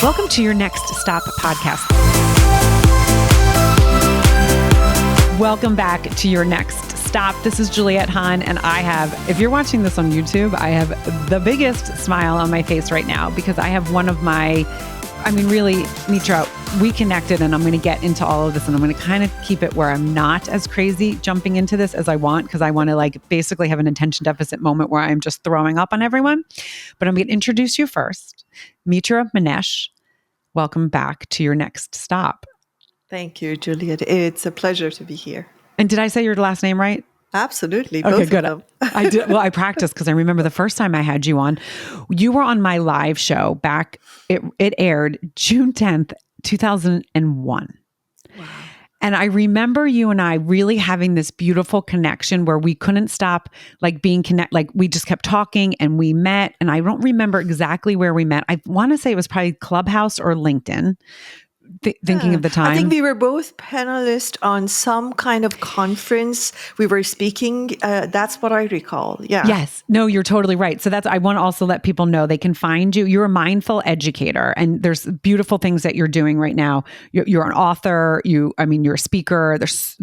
Welcome to your Next Stop podcast. Welcome back to your Next Stop. This is Juliette Hahn, and I have, if you're watching this on YouTube, I have the biggest smile on my face right now because I have one of my, really, Mitra, we connected, and I'm going to get into all of this, and I'm going to kind of keep it where I'm not as crazy jumping into this as I want, because I want to basically have an attention deficit moment where I'm just throwing up on everyone. But I'm going to introduce you first. Mitra Manesh, welcome back to your Next Stop. Thank you, Juliette. It's a pleasure to be here. And did I say your last name right? Absolutely. Okay, both good. Of them. I did. Well, I practiced because I remember the first time I had you on. You were on my live show back. It aired June 10th, 2001. Wow. And I remember you and I really having this beautiful connection where we couldn't stop being we just kept talking and we met. And I don't remember exactly where we met. I want to say it was probably Clubhouse or LinkedIn. Thinking of the time. I think we were both panelists on some kind of conference. We were speaking. That's what I recall. Yeah. Yes. No, you're totally right. So I want to also let people know they can find you. You're a mindful educator, and there's beautiful things that you're doing right now. You're an author. You're a speaker. There's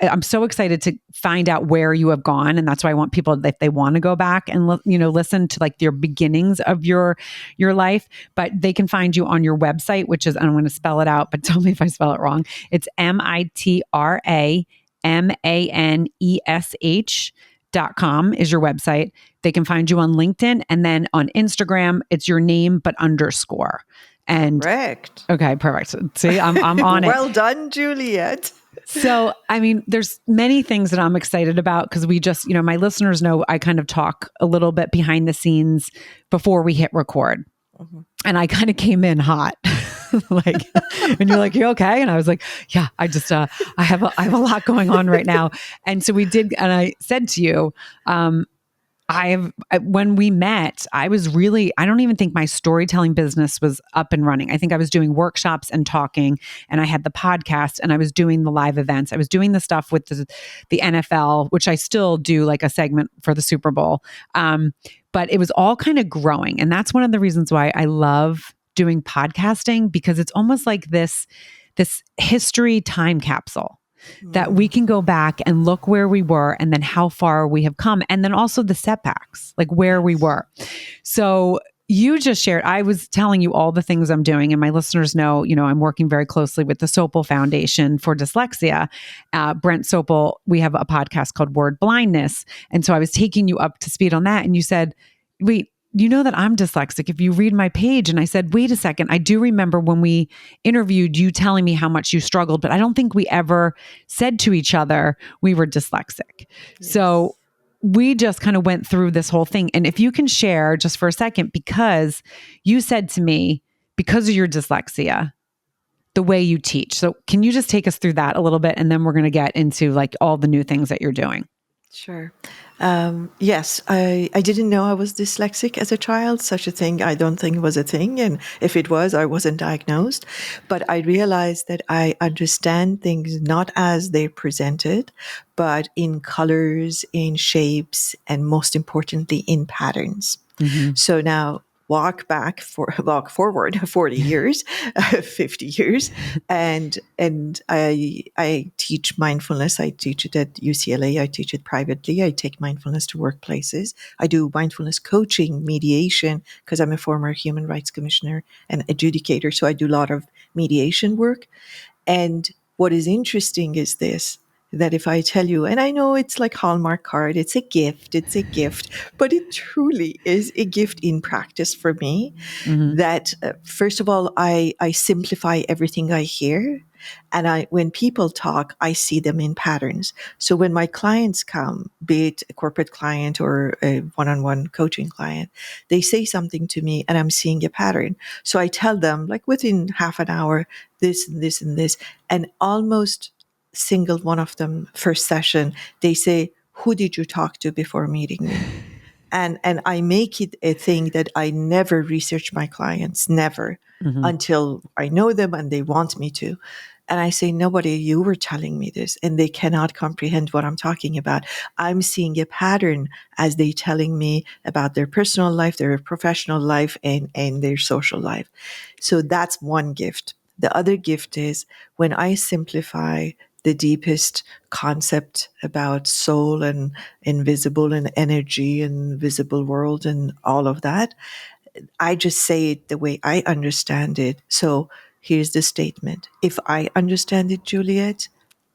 I'm so excited to find out where you have gone. And that's why I want people, if they want to go back and listen to your beginnings of your life, but they can find you on your website, which is, I'm going to spell it out, but tell me if I spell it wrong. It's mitramanesh.com is your website. They can find you on LinkedIn, and then on Instagram, it's your name, but underscore. And correct. Okay, perfect. See, I'm on it. Well done, Juliette. So, there's many things that I'm excited about because we just, my listeners know I kind of talk a little bit behind the scenes before we hit record. Mm-hmm. And I kind of came in hot. And you're like, you okay? And I was like, yeah, I just, I have a lot going on right now. And so we did, and I said to you, when we met, I don't even think my storytelling business was up and running. I think I was doing workshops and talking, and I had the podcast, and I was doing the live events. I was doing the stuff with the NFL, which I still do, like a segment for the Super Bowl. But it was all kind of growing. And that's one of the reasons why I love doing podcasting, because it's almost like this history time capsule. That we can go back and look where we were and then how far we have come. And then also the setbacks, where we were. So you just shared, I was telling you all the things I'm doing, and my listeners know, I'm working very closely with the Sopel Foundation for Dyslexia. Brent Sopel, we have a podcast called Word Blindness. And so I was taking you up to speed on that. And you said, wait, you know that I'm dyslexic if you read my page. And I said, wait a second. I do remember when we interviewed you telling me how much you struggled, but I don't think we ever said to each other we were dyslexic. Yes. So we just kind of went through this whole thing. And if you can share just for a second, because you said to me, because of your dyslexia, the way you teach. So can you just take us through that a little bit? And then we're going to get into all the new things that you're doing. Sure. Yes, I didn't know I was dyslexic as a child. Such a thing, I don't think was a thing. And if it was, I wasn't diagnosed. But I realized that I understand things not as they're presented, but in colors, in shapes, and most importantly, in patterns. Mm-hmm. So now walk forward 40 years, 50 years. And I teach mindfulness. I teach it at UCLA. I teach it privately. I take mindfulness to workplaces. I do mindfulness coaching, mediation, because I'm a former human rights commissioner and adjudicator. So I do a lot of mediation work. And what is interesting is this, that if I tell you, and I know it's like Hallmark card, it's a gift, but it truly is a gift in practice for me, mm-hmm. that first of all, I simplify everything I hear. And when people talk, I see them in patterns. So when my clients come, be it a corporate client or a one-on-one coaching client, they say something to me and I'm seeing a pattern. So I tell them within half an hour, this and this and this, and almost single one of them, first session, they say, who did you talk to before meeting me? And I make it a thing that I never research my clients, never, mm-hmm. until I know them and they want me to. And I say, nobody, you were telling me this, and they cannot comprehend what I'm talking about. I'm seeing a pattern as they telling me about their personal life, their professional life, and their social life. So that's one gift. The other gift is when I simplify the deepest concept about soul and invisible and energy and visible world and all of that, I just say it the way I understand it. So here's the statement. If I understand it, Juliet,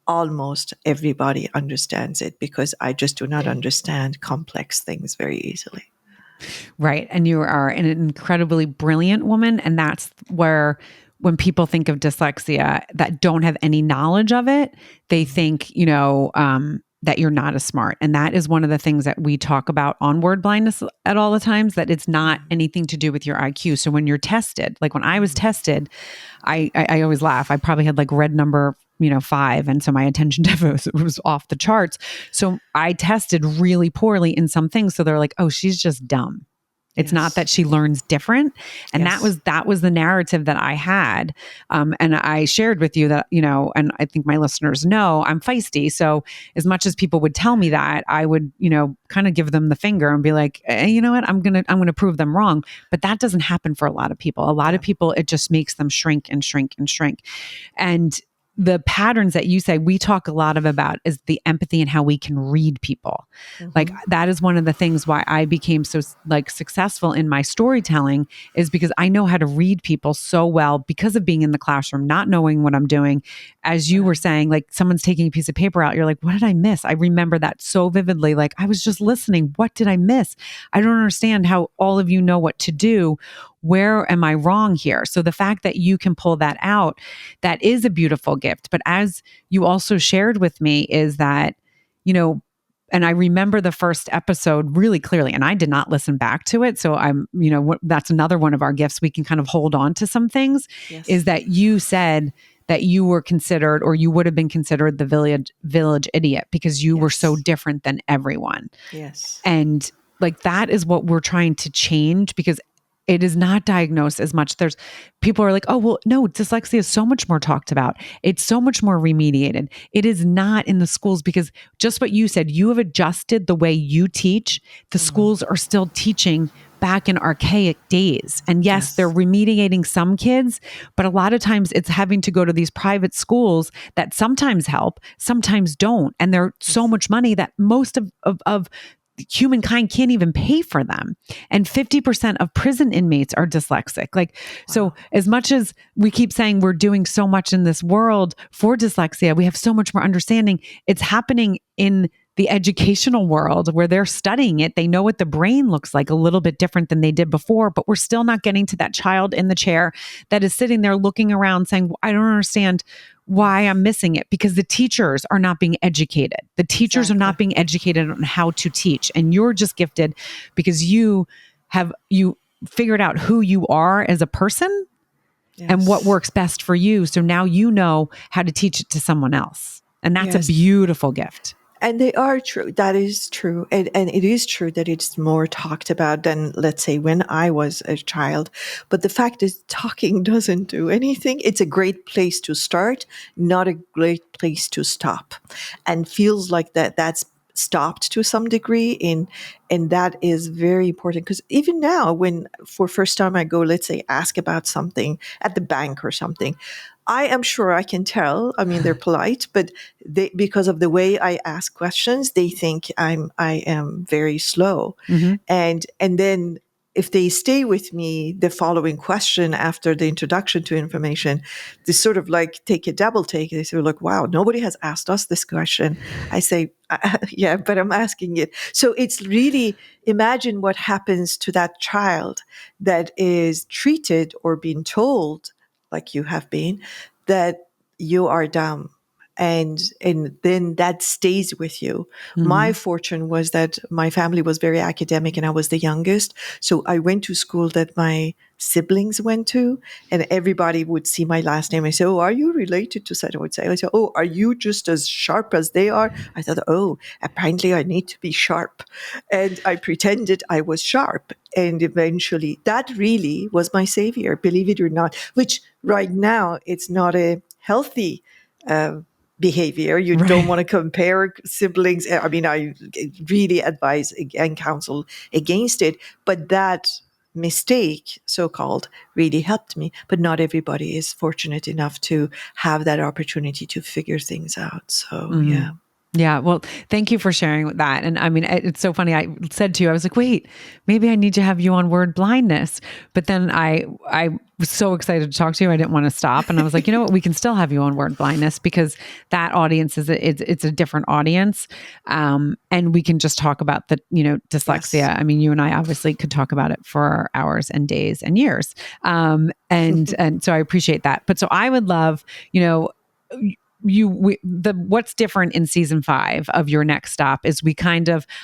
almost everybody understands it, because I just do not understand complex things very easily. Right. And you are an incredibly brilliant woman. And that's where, when people think of dyslexia that don't have any knowledge of it, they think, that you're not as smart. And that is one of the things that we talk about on word blindness at all the times, that it's not anything to do with your IQ. So when you're tested, like when I was tested, I always laugh. I probably had like red number 5. And so my attention deficit was off the charts. So I tested really poorly in some things. So they're like, oh, she's just dumb. It's not Yes. that she learns different. And Yes. that was the narrative that I had. And I shared with you that, and I think my listeners know I'm feisty. So as much as people would tell me that, I would, kind of give them the finger and be like, you know what, I'm going to prove them wrong. But that doesn't happen for a lot of people. A lot of Yeah. people, it just makes them shrink and shrink and shrink. And the patterns that you say we talk a lot about is the empathy and how we can read people. Like that is one of the things why I became so successful in my storytelling, is because I know how to read people so well because of being in the classroom, not knowing what I'm doing. As you were saying, like someone's taking a piece of paper out, you're like, what did I miss? I remember that so vividly. Like I was just listening. What did I miss? I don't understand how all of you know what to do. Where am I wrong here? So the fact that you can pull that out, that is a beautiful gift. But as you also shared with me, is that, and I remember the first episode really clearly, and I did not listen back to it. So that's another one of our gifts. We can kind of hold on to some things, is Yes. that you said that you were considered, or you would have been considered, the village idiot, because you were so Yes. different than everyone. Yes. And like, that is what we're trying to change, because it is not diagnosed as much. There's people are like, oh, well, no, dyslexia is so much more talked about. It's so much more remediated. It is not in the schools, because just what you said, you have adjusted the way you teach. The schools are still teaching back in archaic days. And yes, they're Yes. remediating some kids, but a lot of times it's having to go to these private schools that sometimes help, sometimes don't. And they're so Yes. much money that most of humankind can't even pay for them. And 50% of prison inmates are dyslexic. Like, so Wow. as much as we keep saying we're doing so much in this world for dyslexia, we have so much more understanding. It's happening in the educational world where they're studying it. They know what the brain looks like a little bit different than they did before, but we're still not getting to that child in the chair that is sitting there looking around saying, I don't understand why I'm missing it, because the teachers are not being educated. The teachers are Exactly. not being educated on how to teach. And you're just gifted because you figured out who you are as a person and what Yes. works best for you. So now you know how to teach it to someone else. And that's a Yes. beautiful gift. And they are true. That is true. And it is true that it's more talked about than, let's say, when I was a child. But the fact is, talking doesn't do anything. It's a great place to start, not a great place to stop. And feels like that's stopped to some degree and that is very important, because even now, when for first time I go, let's say, ask about something at the bank or something, I am sure I can tell. I mean, they're polite, but because of the way I ask questions, they think I am very slow. Mm-hmm. And then if they stay with me, the following question after the introduction to information, they sort of like take a double take. They say, like, wow, nobody has asked us this question. I say, yeah, but I'm asking it. So it's really, imagine what happens to that child that is treated or being told, like you have been, that you are dumb. And then that stays with you. Mm-hmm. My fortune was that my family was very academic and I was the youngest. So I went to school that my siblings went to, and everybody would see my last name and say, oh, are you related to such? I would say, oh, are you just as sharp as they are? I thought, oh, apparently I need to be sharp. And I pretended I was sharp. And eventually that really was my savior, believe it or not, which right now it's not a healthy behavior. You don't Right. want to compare siblings. I mean, I really advise and counsel against it. But that mistake, so called, really helped me. But not everybody is fortunate enough to have that opportunity to figure things out. So, Mhm. yeah. Yeah. Well, thank you for sharing that. And I mean, it's so funny. I said to you, I was like, wait, maybe I need to have you on word blindness. But then I was so excited to talk to you. I didn't want to stop. And I was like, you know what? We can still have you on word blindness because that audience it's a different audience. And we can just talk about the, Yes. dyslexia. I mean, you and I obviously could talk about it for hours and days and years. And so I appreciate that. But so I would love, what's different in season 5 of Your Next Stop is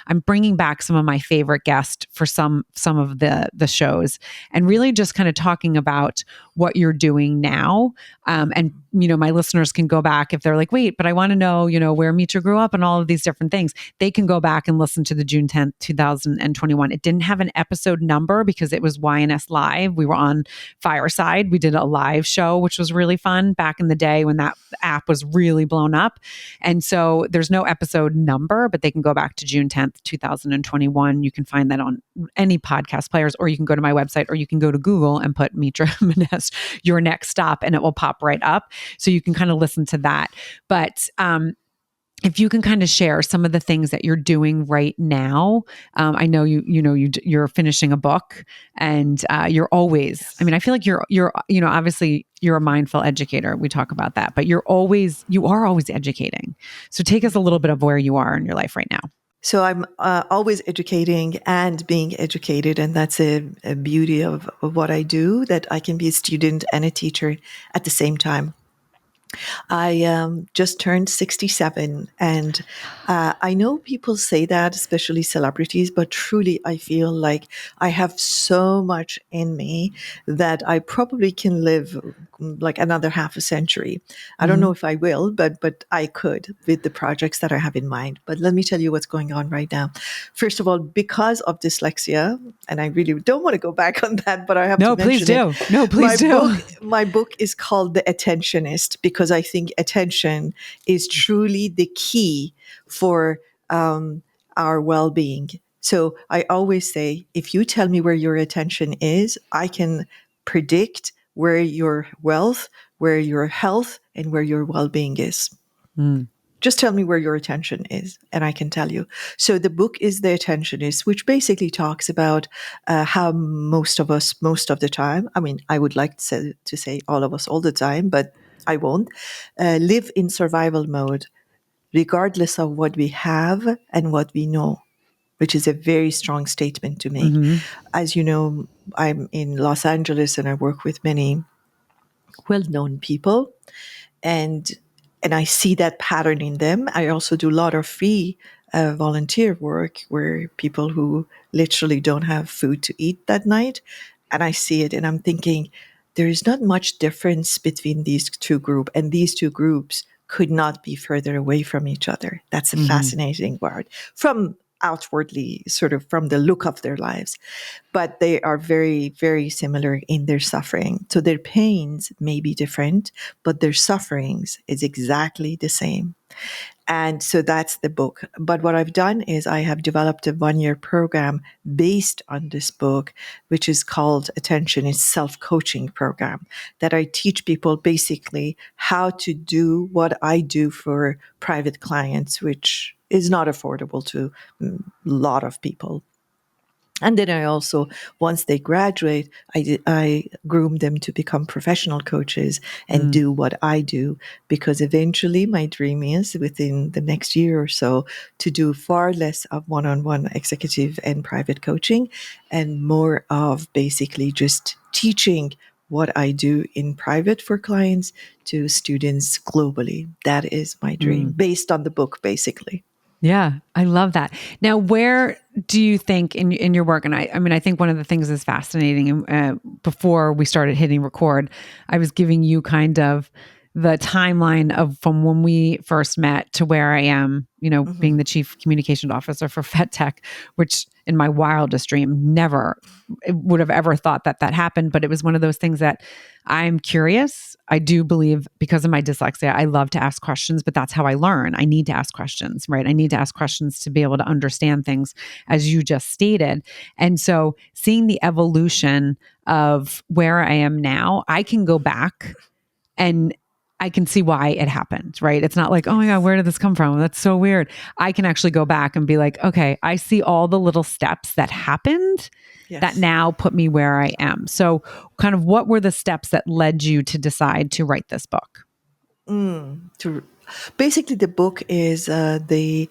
I'm bringing back some of my favorite guests for some of the shows, and really just kind of talking about what you're doing now. And my listeners can go back if they're like, wait, but I want to know, where Mitra grew up and all of these different things. They can go back and listen to the June 10th, 2021. It didn't have an episode number because it was YNS Live. We were on Fireside. We did a live show, which was really fun back in the day when that app was really blown up. And so there's no episode number, but they can go back to June 10th, 2021. You can find that on any podcast players, or you can go to my website, or you can go to Google and put Mitra Manesh, Your Next Stop, and it will pop right up. So you can kind of listen to that. But if you can kind of share some of the things that you're doing right now. I know you're finishing a book, and you're always, Yes. I mean, I feel like you're obviously you're a mindful educator. We talk about that, but you are always educating. So take us a little bit of where you are in your life right now. So I'm always educating and being educated, and that's a beauty of what I do, that I can be a student and a teacher at the same time. I just turned 67, and I know people say that, especially celebrities, but truly I feel like I have so much in me that I probably can live like another half a century. I don't Mm-hmm. know if I will, but I could with the projects that I have in mind. But let me tell you what's going on right now. First of all, because of dyslexia, and I really don't want to go back on that, but I have to No, please mention it. do. No, please do. My book is called The Attentionist, because I think attention is truly the key for our well-being. So I always say, if you tell me where your attention is, I can predict where your wealth, where your health, and where your well-being is. Mm. Just tell me where your attention is, and I can tell you. So the book is The Attentionist, which basically talks about how most of us, most of the time, I mean, I would like to say all of us all the time, but I won't, live in survival mode, regardless of what we have and what we know, which is a very strong statement to make. Mm-hmm. As you know, I'm in Los Angeles and I work with many well-known people, and I see that pattern in them. I also do a lot of free volunteer work where people who literally don't have food to eat that night, and I see it, and I'm thinking there is not much difference between these two groups, and these two groups could not be further away from each other. That's a Mm-hmm. fascinating part from outwardly, sort of from the look of their lives, but they are very, very similar in their suffering. So their pains may be different, but their sufferings is exactly the same. And so that's the book. But what I've done is I have developed a 1-year program based on this book, which is called Attention. It's self-coaching program that I teach people basically how to do what I do for private clients, which is not affordable to a lot of people. And then I also, once they graduate, I groom them to become professional coaches and Mm. do what I do. Because eventually my dream is within the next year or so to do far less of one-on-one executive and private coaching and more of basically just teaching what I do in private for clients to students globally. That is my dream, Mm. based on the book, basically. Yeah, I love that. Now, where do you think in your work, and I mean, I think one of the things is fascinating. And before we started hitting record, I was giving you kind of the timeline of from when we first met to where I am, being Mm-hmm. the chief communication officer for FedTech, which in my wildest dream, never would have ever thought that that happened. But it was one of those things that I'm curious. I do believe because of my dyslexia, I love to ask questions, but that's how I learn. I need to ask questions, right? I need to ask questions to be able to understand things, as you just stated. And so seeing the evolution of where I am now, I can go back and I can see why it happened, right? It's not like, oh my God, Yes. where did this come from? That's so weird. I can actually go back and be like, okay, I see all the little steps that happened that Yes. now put me where I am. So, kind of what were the steps that led you to decide to write this book? To basically, the book is the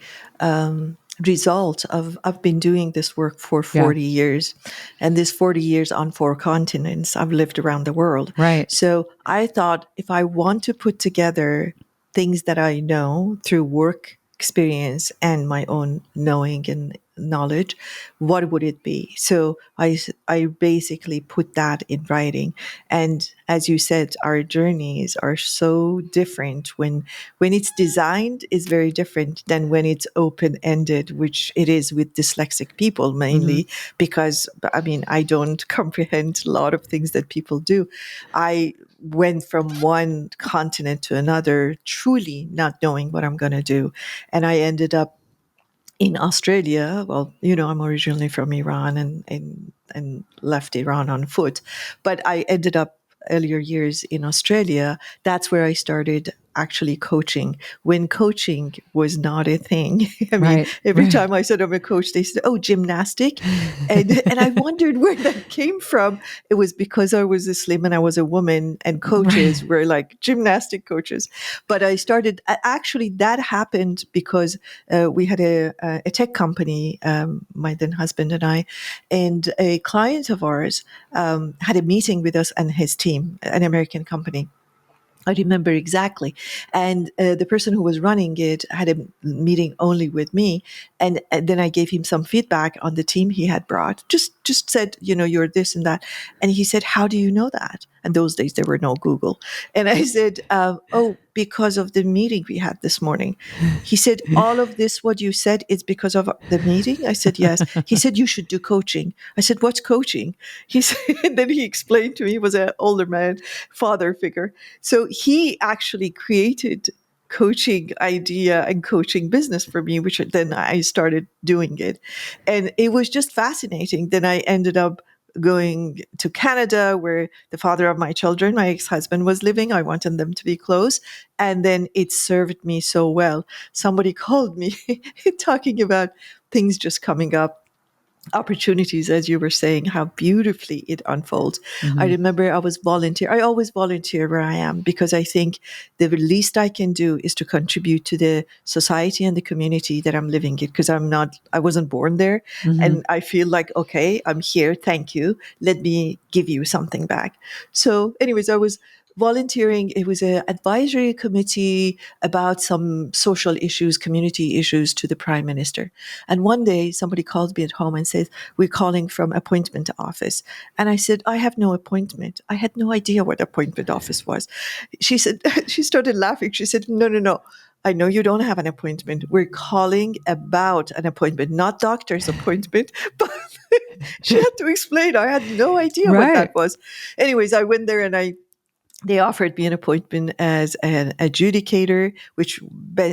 result of I've been doing this work for Yeah, 40 years, and this 40 years on 4 continents. I've lived around the world. right. So I thought, if I want to put together things that I know through work experience and my own knowing and knowledge, what would it be? So I basically put that in writing. And as you said, our journeys are so different. When it's designed, is very different than when it's open ended, which it is with dyslexic people Mm-hmm. mainly, because I mean, I don't comprehend a lot of things that people do. I went from one continent to another, truly not knowing what I'm going to do. And I ended up in Australia. Well, I'm originally from Iran, and left Iran on foot. But I ended up earlier years in Australia. That's where I started actually coaching, when coaching was not a thing. I mean, Right, every right. time I said I'm a coach, they said, "Oh, gymnastic," and I wondered where that came from. It was because I was a slim and I was a woman, and Right. coaches were like gymnastic coaches. But I started, actually, that happened because we had a tech company, my then husband and I, and a client of ours had a meeting with us and his team, an American company. I remember exactly. And the person who was running it had a meeting only with me. And then I gave him some feedback on the team he had brought. Just said, you're this and that. And he said, "How do you know that?" And those days there were no Google. And I said, "Oh, because of the meeting we had this morning." He said, "All of this, what you said, is because of the meeting?" I said, "Yes." He said, "You should do coaching." I said, "What's coaching?" He said, and then he explained to me, he was an older man, father figure. So he actually created coaching idea and coaching business for me, which then I started doing it. And it was just fascinating. Then I ended up going to Canada, where the father of my children, my ex-husband, was living. I wanted them to be close. And then it served me so well. Somebody called me talking about things just coming up, opportunities, as you were saying, how beautifully it unfolds. I Mm-hmm. remember I was volunteer. I always volunteer where I am, because I think the least I can do is to contribute to the society and the community that I'm living in, because I wasn't born there. Mm-hmm. And I feel like, okay, I'm here. Thank you. Let me give you something back. So anyways, I was volunteering. It was an advisory committee about some social issues, community issues, to the prime minister. And one day somebody called me at home and said, "We're calling from appointment office." And I said, "I have no appointment." I had no idea what appointment office was. She said, she started laughing. She said, "No, no, no. I know you don't have an appointment. We're calling about an appointment, not doctor's appointment." But she had to explain. I had no idea what Right. that was. Anyways, I went there, and they offered me an appointment as an adjudicator, which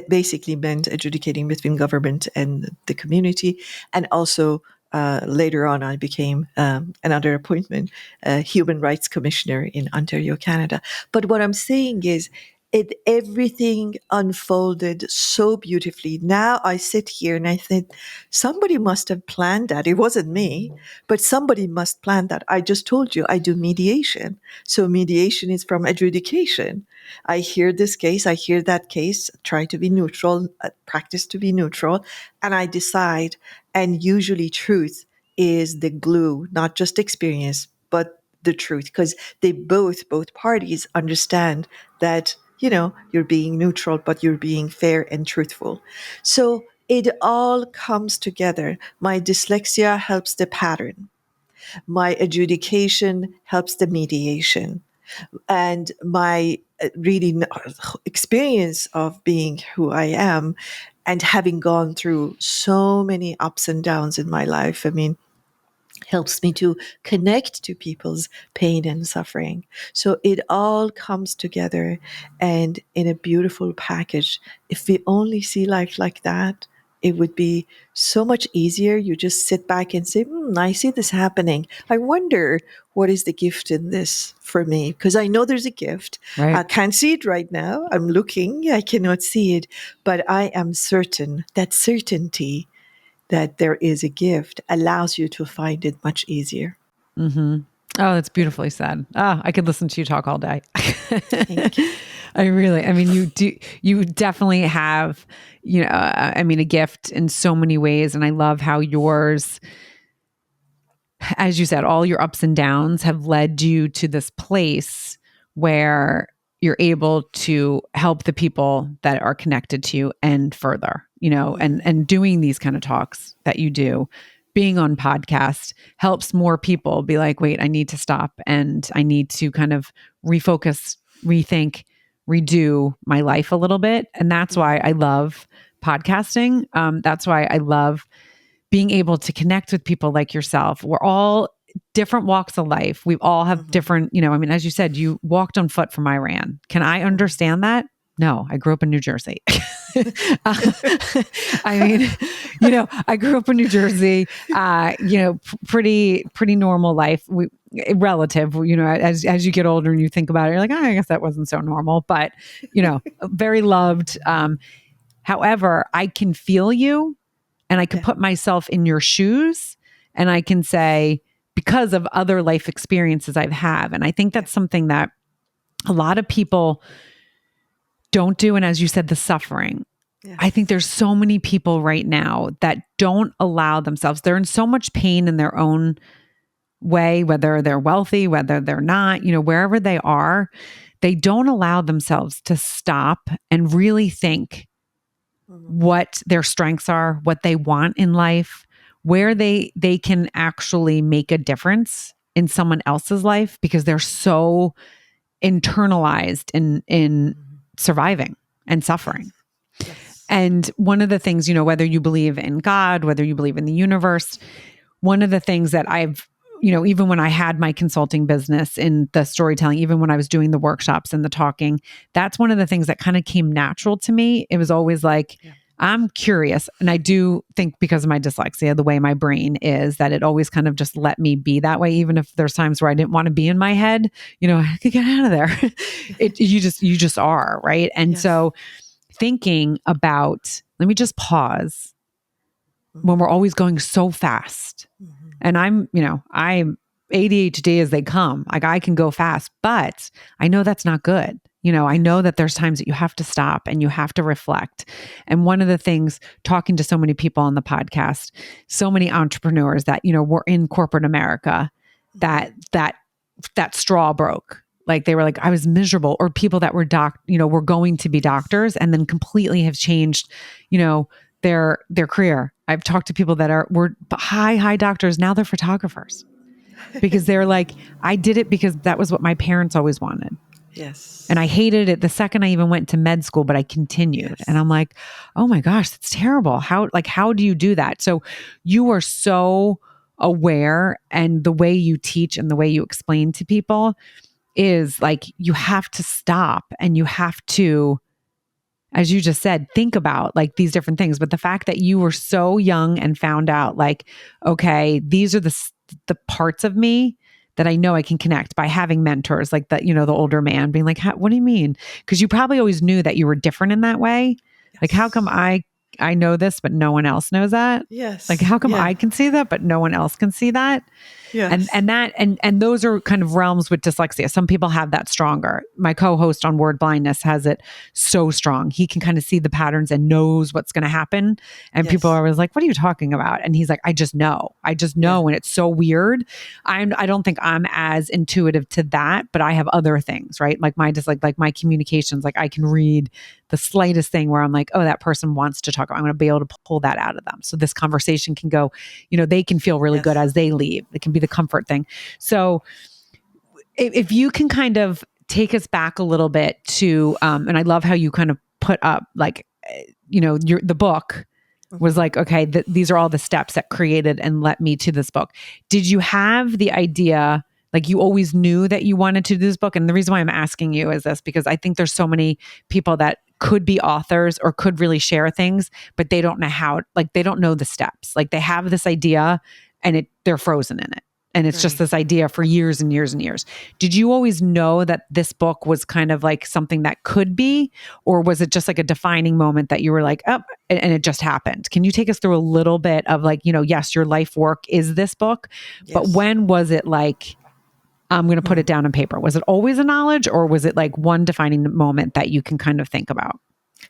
basically meant adjudicating between government and the community. And also, later on, I became another appointment, human rights commissioner in Ontario, Canada. But what I'm saying is, everything unfolded so beautifully. Now I sit here and I think, somebody must have planned that. It wasn't me, but somebody must plan that. I just told you I do mediation. So mediation is from adjudication. I hear this case, I hear that case, try to be neutral, practice to be neutral, and I decide. And usually truth is the glue, not just experience, but the truth, because both parties understand that, you're being neutral, but you're being fair and truthful. So it all comes together. My dyslexia helps the pattern. My adjudication helps the mediation, and my really experience of being who I am and having gone through so many ups and downs in my life, I mean, helps me to connect to people's pain and suffering. So it all comes together and in a beautiful package. If we only see life like that, it would be so much easier. You just sit back and say, I see this happening. I wonder what is the gift in this for me? Because I know there's a gift. Right. I can't see it right now. I'm looking, I cannot see it, but I am certain that certainty that there is a gift allows you to find it much easier. Mm-hmm. Oh, that's beautifully said. I could listen to you talk all day. Thank you. I mean, you definitely have, I mean, a gift in so many ways. And I love how yours, as you said, all your ups and downs have led you to this place where you're able to help the people that are connected to you and further, and doing these kind of talks that you do, being on podcast helps more people be like, wait, I need to stop and I need to kind of refocus, rethink, redo my life a little bit. And that's why I love podcasting. That's why I love being able to connect with people like yourself. We're all different walks of life. We all have different, I mean, as you said, you walked on foot from Iran. Can I understand that? No, I grew up in New Jersey. I mean, I grew up in New Jersey, pretty normal life. Relative, as you get older and you think about it, you're like, oh, I guess that wasn't so normal, but, very loved. However, I can feel you and I can put myself in your shoes and I can say, because of other life experiences I've had. And I think that's something that a lot of people don't do. And as you said, the suffering. Yes. I think there's so many people right now that don't allow themselves. They're in so much pain in their own way, whether they're wealthy, whether they're not, wherever they are, they don't allow themselves to stop and really think what their strengths are, what they want in life, where they can actually make a difference in someone else's life because they're so internalized in surviving and suffering. Yes. And one of the things, whether you believe in God, whether you believe in the universe, one of the things that I've, even when I had my consulting business in the storytelling, even when I was doing the workshops and the talking, that's one of the things that kind of came natural to me. It was always like, I'm curious. And I do think because of my dyslexia, the way my brain is, that it always kind of just let me be that way. Even if there's times where I didn't want to be in my head, I could get out of there. You just are, right? And so thinking about, let me just pause when we're always going so fast. And I'm ADHD as they come. Like I can go fast, but I know that's not good. I know that there's times that you have to stop and you have to reflect. And one of the things, talking to so many people on the podcast, so many entrepreneurs that, were in corporate America, that straw broke. Like they were like, I was miserable, or people that were were going to be doctors and then completely have changed, their career. I've talked to people that were high doctors. Now they're photographers because they're like, I did it because that was what my parents always wanted. Yes. And I hated it the second I even went to med school, but I continued. Yes. And I'm like, oh my gosh, that's terrible. How do you do that? So you are so aware, and the way you teach and the way you explain to people is like, you have to stop and you have to, as you just said, think about like these different things. But the fact that you were so young and found out like, okay, these are the parts of me that I know I can connect by having mentors like that, the older man being like, what do you mean? Because you probably always knew that you were different in that way. Yes. Like, how come I know this, but no one else knows that? Yes. Like, how come I can see that, but no one else can see that? Yes. And those are kind of realms with dyslexia. Some people have that stronger. My co-host on Word Blindness has it so strong. He can kind of see the patterns and knows what's going to happen. And people are always like, what are you talking about? And he's like, I just know. And it's so weird. I don't think I'm as intuitive to that, but I have other things, right? Like like my communications, like I can read the slightest thing where I'm like, oh, that person wants to talk. I'm going to be able to pull that out of them. So this conversation can go, they can feel really good as they leave. It can be the comfort thing. So if you can kind of take us back a little bit to, and I love how you kind of put up like the book was like, okay, these are all the steps that created and led me to this book. Did you have the idea, like you always knew that you wanted to do this book? And the reason why I'm asking you is this, because I think there's so many people that could be authors or could really share things, but they don't know how, like they don't know the steps. Like they have this idea and they're frozen in it. And it's just this idea for years and years and years. Did you always know that this book was kind of like something that could be, or was it just like a defining moment that you were like, oh, and it just happened? Can you take us through a little bit of like, yes, your life work is this book, but when was it like, I'm going to put it down on paper? Was it always a knowledge, or was it like one defining moment that you can kind of think about?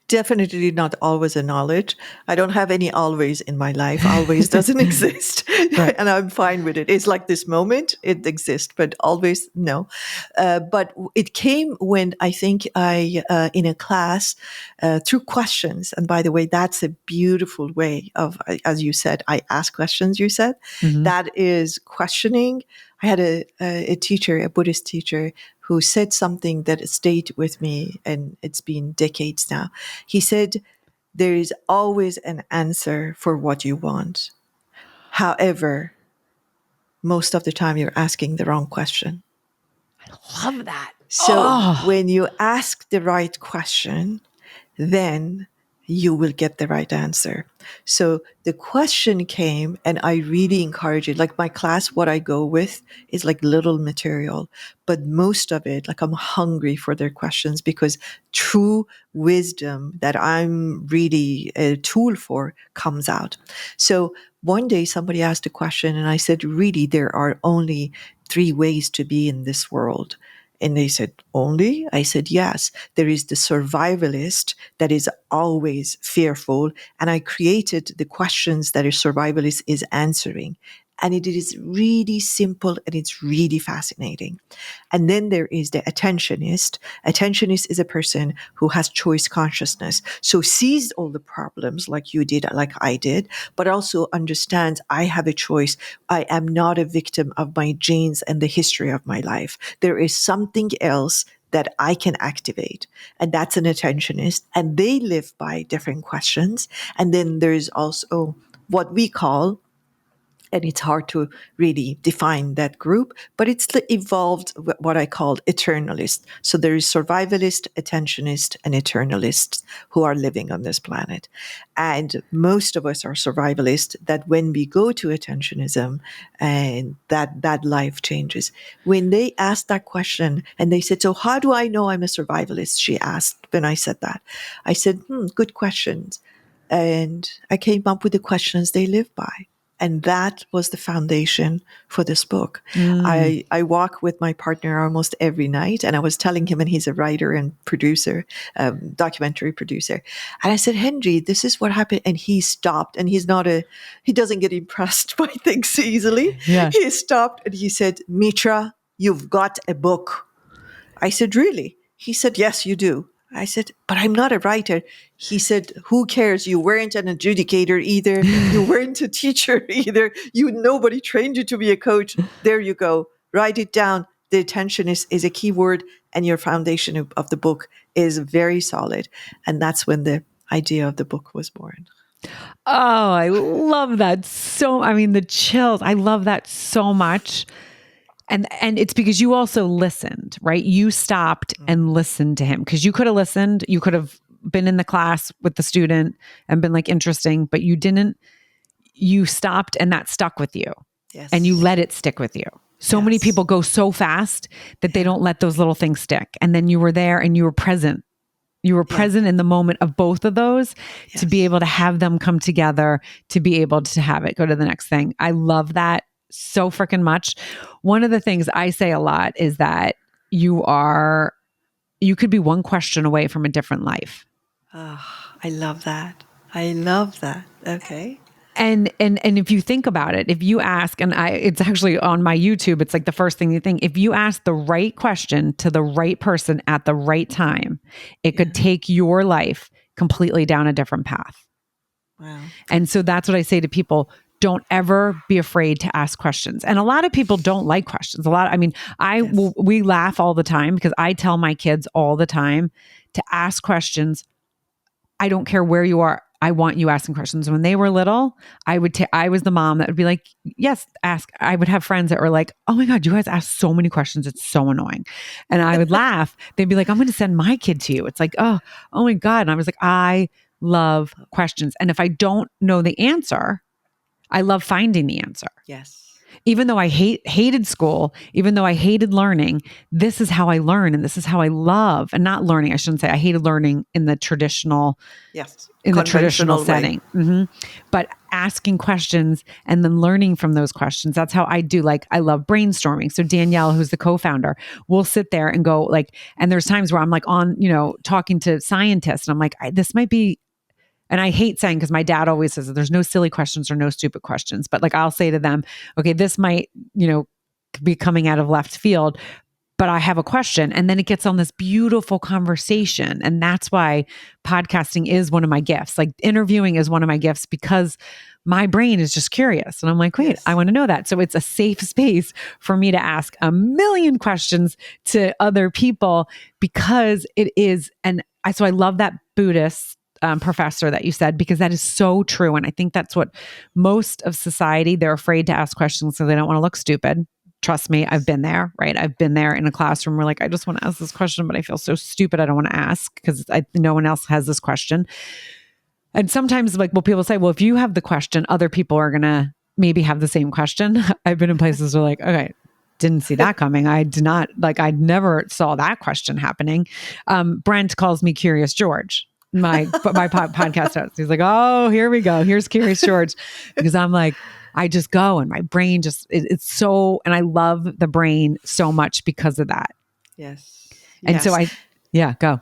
Definitely not always a knowledge. I don't have any always in my life. Always doesn't exist. Right. And I'm fine with it. It's like this moment, it exists, but always no. But it came when I think in a class, through questions. And by the way, that's a beautiful way of, as you said, I ask questions, you said. Mm-hmm. That is questioning. I had a teacher, a Buddhist teacher, who said something that stayed with me, and it's been decades now. He said, there is always an answer for what you want. However, most of the time you're asking the wrong question. I love that. So when you ask the right question, then you will get the right answer. So the question came, and I really encourage it. Like my class, what I go with is like little material, but most of it, like I'm hungry for their questions, because true wisdom that I'm really a tool for comes out. So one day somebody asked a question, and I said, really, there are only 3 ways to be in this world. And they said, only? I said, yes. There is the survivalist that is always fearful. And I created the questions that a survivalist is answering. And it is really simple, and it's really fascinating. And then there is the attentionist. Attentionist is a person who has choice consciousness. So sees all the problems like you did, like I did, but also understands I have a choice. I am not a victim of my genes and the history of my life. There is something else that I can activate. And that's an attentionist. And they live by different questions. And then there's also what we call, and it's hard to really define that group, but it's evolved what I call eternalist. So there is survivalist, attentionist, and eternalists who are living on this planet. And most of us are survivalists, that when we go to attentionism, and that life changes. When they asked that question and they said, so how do I know I'm a survivalist? She asked when I said that. I said, good questions. And I came up with the questions they live by. And that was the foundation for this book. I walk with my partner almost every night, and I was telling him, and he's a writer and producer, documentary producer. And I said, Henry, this is what happened. And he stopped, and he doesn't get impressed by things easily. Yeah. He stopped and he said, Mitra, you've got a book. I said, really? He said, yes, you do. I said, but I'm not a writer. He said, who cares? You weren't an adjudicator either. You weren't a teacher either. Nobody trained you to be a coach. There you go. Write it down. The attention is a key word, and your foundation of the book is very solid. And that's when the idea of the book was born. Oh, I love that. The chills. I love that so much. And it's because you also listened, right? You stopped and listened to him, because you could have listened. You could have been in the class with the student and been like, interesting, but you didn't. You stopped, and that stuck with you. Yes. And you let it stick with you. So many people go so fast that they don't let those little things stick. And then you were there and you were present. You were present in the moment of both of those to be able to have them come together, to be able to have it go to the next thing. I love that so freaking much. One of the things I say a lot is that you could be one question away from a different life. Oh, I love that. I love that. Okay. And if you think about it, if you ask, and it's actually on my YouTube, it's like the first thing you think, if you ask the right question to the right person at the right time, it could take your life completely down a different path. Wow. And so that's what I say to people. Don't ever be afraid to ask questions. And a lot of people don't like questions. We laugh all the time, because I tell my kids all the time to ask questions I don't care where you are. I want you asking questions. When they were little, I was the mom that would be like, yes, ask. I would have friends that were like, oh my God, you guys ask so many questions. It's so annoying. And I would laugh. They'd be like, I'm going to send my kid to you. It's like, oh my God. And I was like, I love questions. And if I don't know the answer, I love finding the answer. Yes. Even though I hated school, even though I hated learning, this is how I learn and this is how I love. And not learning, I shouldn't say I hated learning in the traditional, yes, in the traditional way. setting. But asking questions and then learning from those questions. That's how I do. Like, I love brainstorming. So Danielle, who's the co-founder, will sit there and go like, and there's times where I'm like on, talking to scientists and I'm like, this might be. And I hate saying, because my dad always says that there's no silly questions or no stupid questions, but like I'll say to them, okay, this might, be coming out of left field, but I have a question. And then it gets on this beautiful conversation. And that's why podcasting is one of my gifts. Like interviewing is one of my gifts because my brain is just curious. And I'm like, wait, yes. I want to know that. So it's a safe space for me to ask a million questions to other people because it is. So I love that Buddhist professor that you said, because that is so true. And I think that's what most of society, they're afraid to ask questions so they don't want to look stupid. Trust me, I've been there, right? I've been there in a classroom where like, I just want to ask this question, but I feel so stupid. I don't want to ask because no one else has this question. And sometimes like, well, people say, well, if you have the question, other people are going to maybe have the same question. I've been in places where like, okay, didn't see that coming. I never saw that question happening. Brent calls me Curious George. My podcast host. He's like, oh, here we go. Here's Curious George. Because I'm like, I just go and my brain just, it's so, and I love the brain so much because of that. Yes. And so go.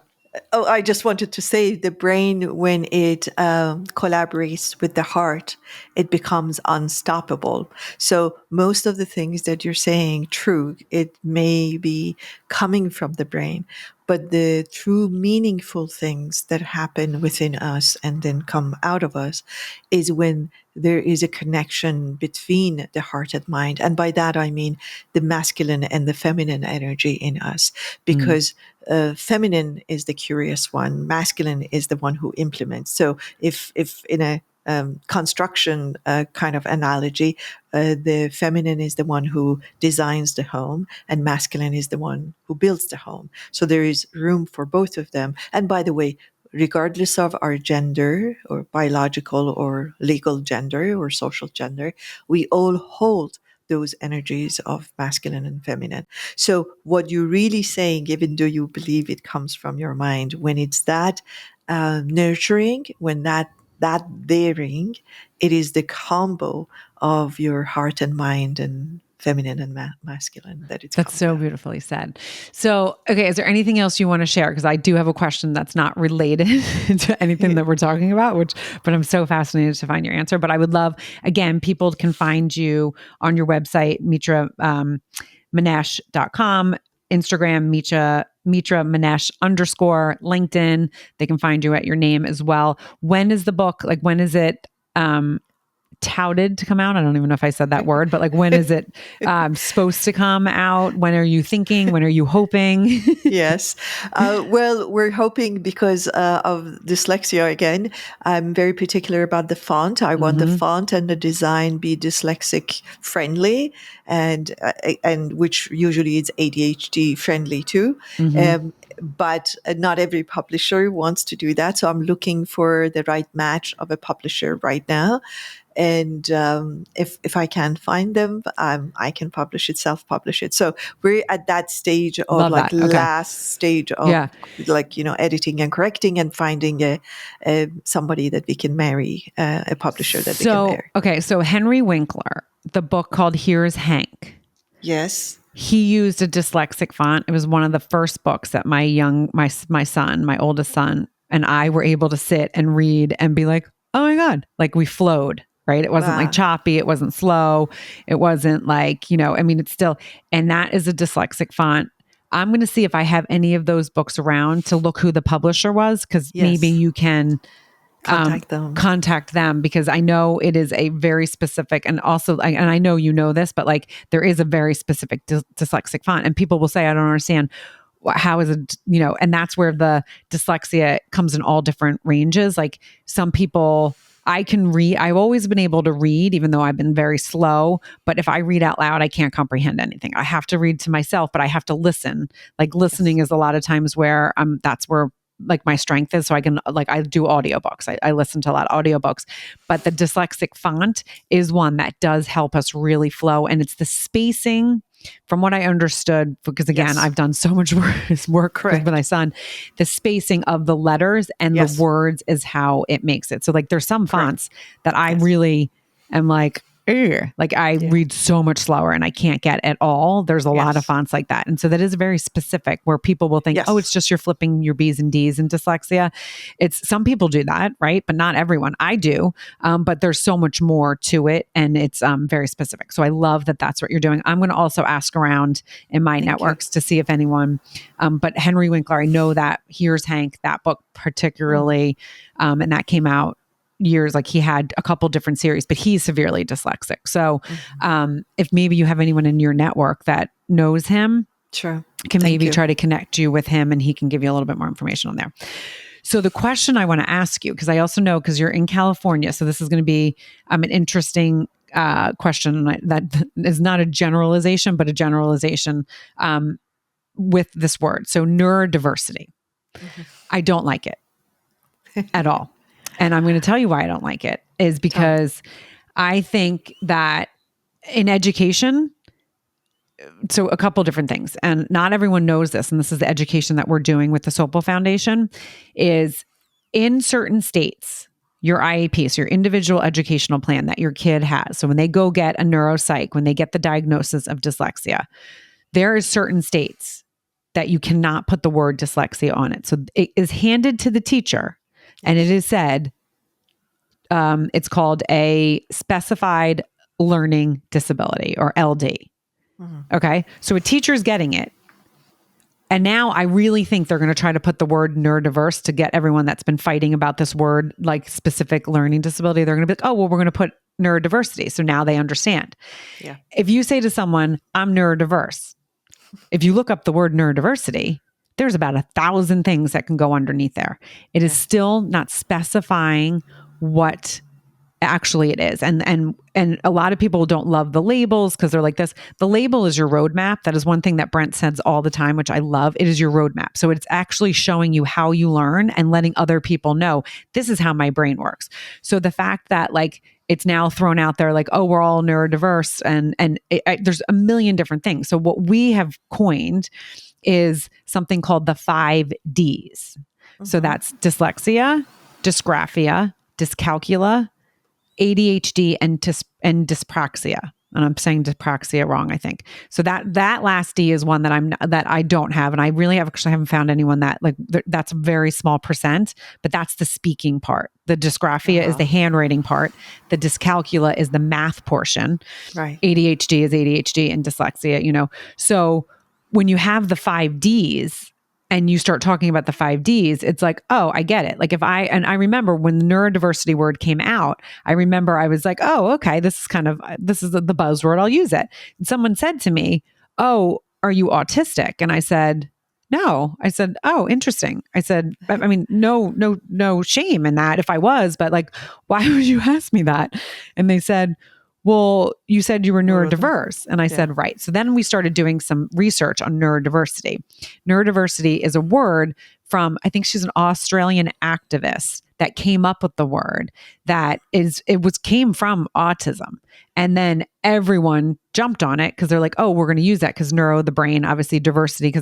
Oh, I just wanted to say the brain, when it collaborates with the heart, it becomes unstoppable. So most of the things that you're saying, true, it may be coming from the brain, but the true meaningful things that happen within us and then come out of us is when there is a connection between the heart and mind. And by that, I mean the masculine and the feminine energy in us, because feminine is the curious one, masculine is the one who implements. So if in a construction kind of analogy, the feminine is the one who designs the home and masculine is the one who builds the home. So there is room for both of them. And by the way, regardless of our gender or biological or legal gender or social gender, we all hold those energies of masculine and feminine. So what you're really saying, even though you believe it comes from your mind, when it's that nurturing, when that daring, it is the combo of your heart and mind and feminine and masculine that it's That's so beautifully said. So, okay, is there anything else you want to share? Because I do have a question that's not related to anything that we're talking about, but I'm so fascinated to find your answer. But I would love, again, people can find you on your website, mitramanesh.com, Instagram, Mitra Manesh _ LinkedIn. They can find you at your name as well. When is the book? Like, when is it touted to come out? I don't even know if I said that word, but like, when is it supposed to come out? When are you thinking? When are you hoping? Yes. Well, we're hoping because of dyslexia again. I'm very particular about the font. I want the font and the design be dyslexic friendly, and which usually is ADHD friendly too. But not every publisher wants to do that. So I'm looking for the right match of a publisher right now. And if I can't find them, I can self-publish it. So we're at that stage of last stage of editing and correcting and finding somebody that we can marry, a publisher that we can marry. Okay, so Henry Winkler, the book called Here's Hank. Yes. He used a dyslexic font. It was one of the first books that my son, my oldest son, and I were able to sit and read and be like, oh my God, like we flowed. Right. It wasn't like choppy. It wasn't slow. It wasn't like, it's still, and that is a dyslexic font. I'm going to see if I have any of those books around to look who the publisher was. Cause maybe you can contact them because I know it is a very specific, and also, and I know, this, but like there is a very specific dyslexic font, and people will say, I don't understand. how is it, and that's where the dyslexia comes in all different ranges. Like some people, I can read, I've always been able to read, even though I've been very slow. But if I read out loud, I can't comprehend anything. I have to read to myself, but I have to listen. Like listening is a lot of times where that's where like my strength is. So I can, like, I do audiobooks. I listen to a lot of audiobooks, but the dyslexic font is one that does help us really flow. And it's the spacing, from what I understood, because again, I've done so much work with my son, the spacing of the letters and the words is how it makes it. So like there's some fonts that I really am like, ugh. Like I read so much slower and I can't get at all. There's a lot of fonts like that. And so that is very specific where people will think, oh, it's just you're flipping your B's and D's in dyslexia. It's some people do that, right? But not everyone. I do. But there's so much more to it and it's very specific. So I love that that's what you're doing. I'm going to also ask around in my networks to see if anyone, but Henry Winkler, I know that Here's Hank, that book particularly, and that came out years, like he had a couple different series, but he's severely dyslexic. So if maybe you have anyone in your network that knows him, can maybe try to connect you with him and he can give you a little bit more information on there. So the question I want to ask you, because I also know, because you're in California, so this is going to be an interesting question that is not a generalization, but a generalization with this word. So neurodiversity. I don't like it at all. And I'm going to tell you why I don't like it is because I think that in education, so a couple different things, and not everyone knows this, and this is the education that we're doing with the Sopel Foundation, is in certain states, your IEP, so your individual educational plan that your kid has. So when they go get a neuropsych, when they get the diagnosis of dyslexia, there is certain states that you cannot put the word dyslexia on it. So it is handed to the teacher. And it is said, it's called a specified learning disability or LD. Okay. So a teacher's getting it. And now I really think they're going to try to put the word neurodiverse to get everyone that's been fighting about this word, like specific learning disability. They're going to be like, oh, well, we're going to put neurodiversity. So now they understand. Yeah. If you say to someone, I'm neurodiverse, if you look up the word neurodiversity, there's about 1,000 things that can go underneath there. It is still not specifying what actually it is. And a lot of people don't love the labels because they're like this. The label is your roadmap. That is one thing that Brent says all the time, which I love. It is your roadmap. So it's actually showing you how you learn and letting other people know this is how my brain works. So the fact that like it's now thrown out there like, oh, we're all neurodiverse and there's a million different things. So what we have coined is something called the 5 Ds. So that's dyslexia, dysgraphia, dyscalculia, ADHD, and dyspraxia. And I'm saying dyspraxia wrong, I think. So that last D is one that I don't have, and I really haven't found anyone that like that's a very small percent. But that's the speaking part. The dysgraphia is the handwriting part. The dyscalculia is the math portion. Right. ADHD is ADHD, and dyslexia. So when you have the 5 Ds and you start talking about the 5 Ds, it's like, oh, I get it. Like I remember when the neurodiversity word came out, I remember I was like, oh, okay, this is the buzzword, I'll use it. And someone said to me, oh, are you autistic? And I said, no. I said, oh, interesting. I said, I mean, no shame in that if I was, but like, why would you ask me that? And they said, well, you said you were neurodiverse. And I said, right. So then we started doing some research on neurodiversity. Neurodiversity is a word from, I think she's an Australian activist that came up with the word came from autism. And then everyone jumped on it because they're like, oh, we're going to use that because neuro, the brain, obviously diversity.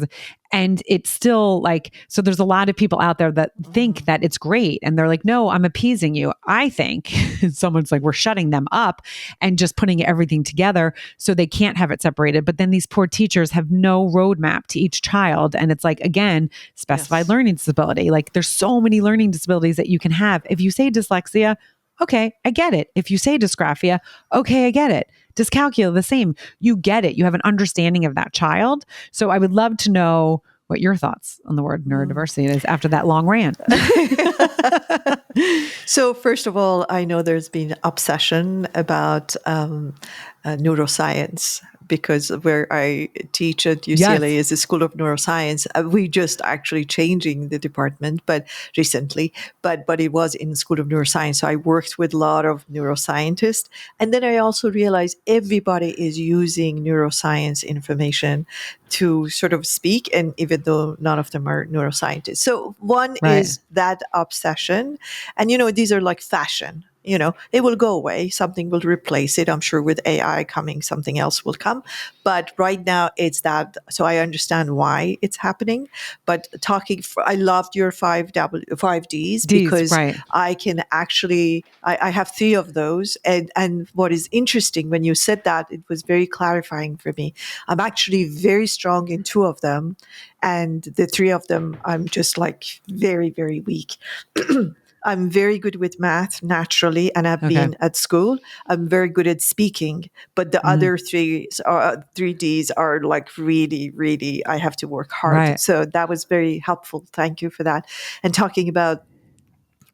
And it's still like, so there's a lot of people out there that think that it's great. And they're like, no, I'm appeasing you. I think someone's like, we're shutting them up and just putting everything together so they can't have it separated. But then these poor teachers have no roadmap to each child. And it's like, again, specified learning disability. Like there's so many learning disabilities that you can have. If you say dyslexia, okay, I get it. If you say dysgraphia, okay, I get it. Dyscalculia, the same. You get it. You have an understanding of that child. So I would love to know what your thoughts on the word neurodiversity is after that long rant. So first of all, I know there's been obsession about neuroscience because where I teach at UCLA Yes. is the School of Neuroscience. We just actually changing the department, but recently, but it was in the School of Neuroscience. So I worked with a lot of neuroscientists, and then I also realized everybody is using neuroscience information to sort of speak, and even though none of them are neuroscientists. So one Right. is that obsession, and these are like fashion. It will go away. Something will replace it. I'm sure with AI coming, something else will come. But right now, it's that. So I understand why it's happening. But I loved your 5Ds D's. because Right. I can actually, I have three of those. And what is interesting when you said that, it was very clarifying for me. I'm actually very strong in two of them. And the three of them, I'm just like very, very weak. I'm very good with math naturally, and I've Okay. been at school. I'm very good at speaking, but the Mhm. other three Ds are like really, really. I have to work hard. Right. So that was very helpful. Thank you for that. And talking about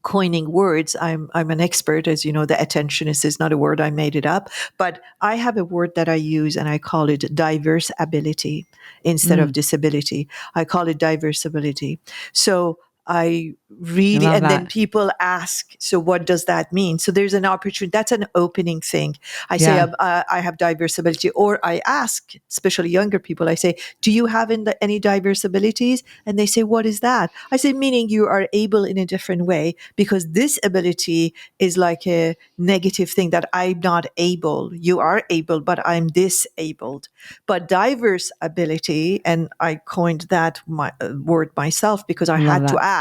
coining words, I'm an expert. As you know, the attentionist is not a word, I made it up, but I have a word that I use, and I call it diverse ability instead of Mm. disability. I call it diverse ability. So I I really, love and then that. people ask, so what does that mean? So there's an opportunity. That's an opening thing. I say, Yeah. I have diverse ability, or I ask, especially younger people, I say, do you have any diverse abilities? And they say, what is that? I say, meaning you are able in a different way, because this ability is like a negative thing that I'm not able. You are able, but I'm disabled. But diverse ability, and I coined that word myself because I I love had to that. ask.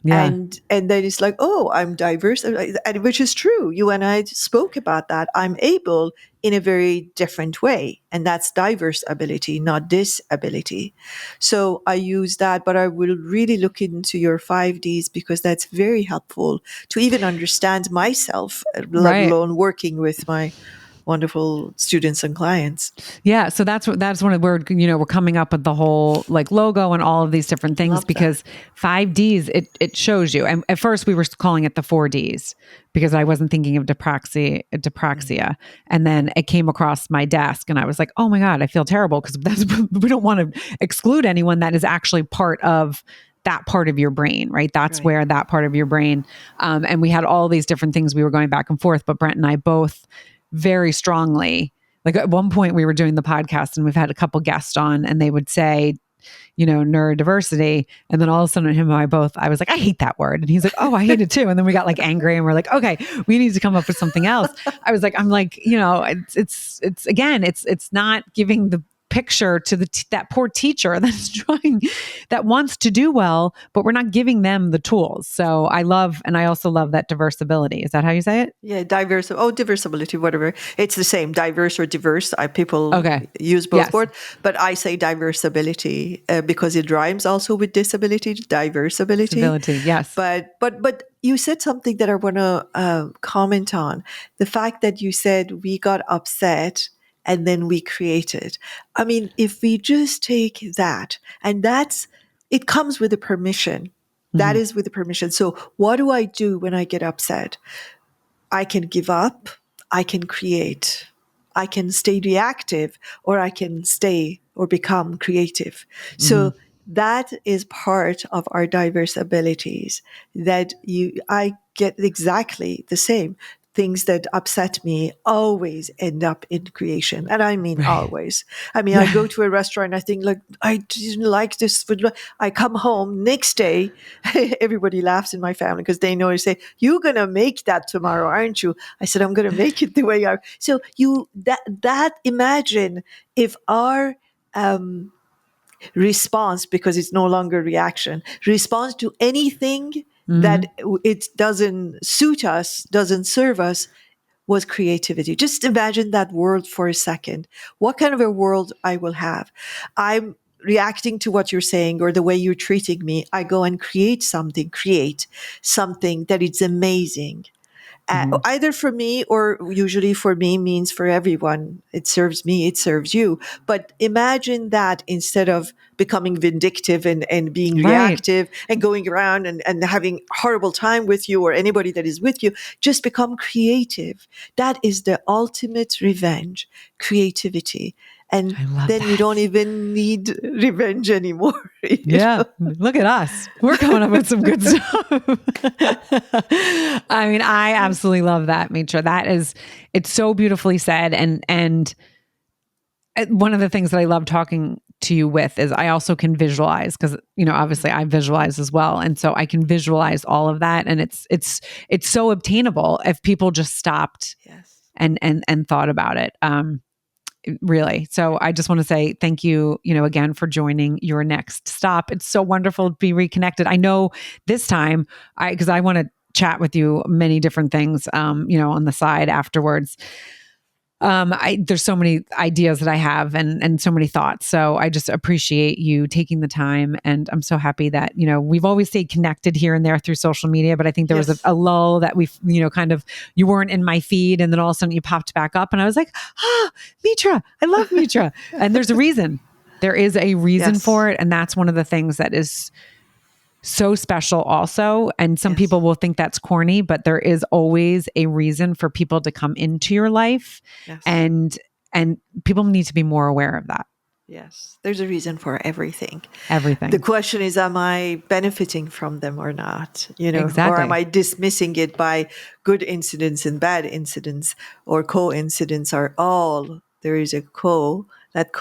Yeah. And then it's like, oh, I'm diverse, and which is true. You and I spoke about that. I'm able in a very different way, and that's diverse ability, not disability. So I use that, but I will really look into your 5Ds because that's very helpful to even understand myself, let Right. alone working with my wonderful students and clients. Yeah, so that's one of where we're coming up with the whole like logo and all of these different things Love that. because 5Ds it shows you. And at first we were calling it the 4Ds because I wasn't thinking of Mm, dypraxia, and then it came across my desk and I was like, oh my god, I feel terrible because that's we don't want to exclude anyone that is actually part of that part of your brain, right? That's right. where that part of your brain. And we had all these different things we were going back and forth, but Brent and I both very strongly, like at one point we were doing the podcast and we've had a couple guests on and they would say, neurodiversity. And then all of a sudden I was like, I hate that word. And he's like, oh, I hate it too. And then we got like angry and we're like, okay, we need to come up with something else. I'm like, it's again, it's not giving the picture to that poor teacher that's trying, that wants to do well, but we're not giving them the tools. So I also love that diverse ability. Is that how you say it? Yeah, diverse. Oh, diversibility, whatever. It's the same, diverse or diverse. People Okay. use both Yes. words, but I say diversability because it rhymes also with disability, diverse ability. Civility. Yes. But you said something that I want to comment on. The fact that you said we got upset and then we created. I mean, if we just take that, and it comes with a permission. That Mhm. is with the permission. So what do I do when I get upset? I can give up, I can create, I can stay reactive, or I can stay or become creative. Mhm. So that is part of our diverse abilities that I get exactly the same. Things that upset me always end up in creation. And I mean, Right. always. I mean, I Yeah. go to a restaurant, I think, like, I didn't like this food. I come home next day, everybody laughs in my family because they know. I say, "You're gonna make that tomorrow, aren't you?" I said, "I'm gonna make it the way I." So that imagine if our um, response, because it's no longer reaction, response to anything that Mhm. it doesn't suit us, doesn't serve us, was creativity. Just imagine that world for a second. What kind of a world I will have? I'm reacting to what you're saying or the way you're treating me. I go and create something that is amazing. either for me or usually for me means for everyone. It serves me, it serves you. But imagine that instead of becoming vindictive and being Right. reactive and going around and having horrible time with you or anybody that is with you, just become creative. That is the ultimate revenge, creativity. And I love then you that. don't even need revenge anymore. Yeah. Look at us. We're coming up with some good stuff. I mean, I absolutely love that, Mitra. It's so beautifully said. And one of the things that I love talking to you with is I also can visualize because, obviously I visualize as well. And so I can visualize all of that. And it's so obtainable if people just stopped Yes. and thought about it. Really. So I just want to say thank you, again for joining Your Next Stop. It's so wonderful to be reconnected. I know this time because I want to chat with you many different things, on the side afterwards. There's so many ideas that I have and so many thoughts. So I just appreciate you taking the time. And I'm so happy that, we've always stayed connected here and there through social media, but I think there was Yes. a lull that we've, you weren't in my feed and then all of a sudden you popped back up and I was like, Mitra, I love Mitra. And there's a reason. There is a reason Yes. for it. And that's one of the things that is so special also. And some people will think that's corny, but there is always a reason for people to come into your life. Yes. And people need to be more aware of that. Yes. There's a reason for everything. Everything. The question is, am I benefiting from them or not? Exactly. Or am I dismissing it by good incidents and bad incidents or coincidence are all there is a that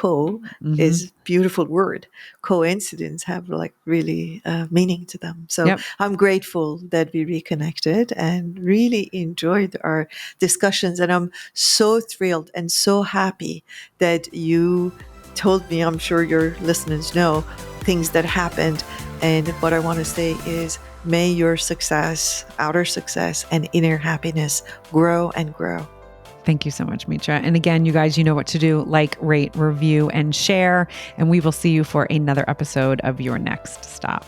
is beautiful word. Coincidence have like really meaning to them. So I'm grateful that we reconnected and really enjoyed our discussions. And I'm so thrilled and so happy that you told me, I'm sure your listeners know, things that happened. And what I want to say is, may your success, outer success, and inner happiness grow and grow. Thank you so much, Mitra. And again, you guys, you know what to do. Like, rate, review, and share. And we will see you for another episode of Your Next Stop.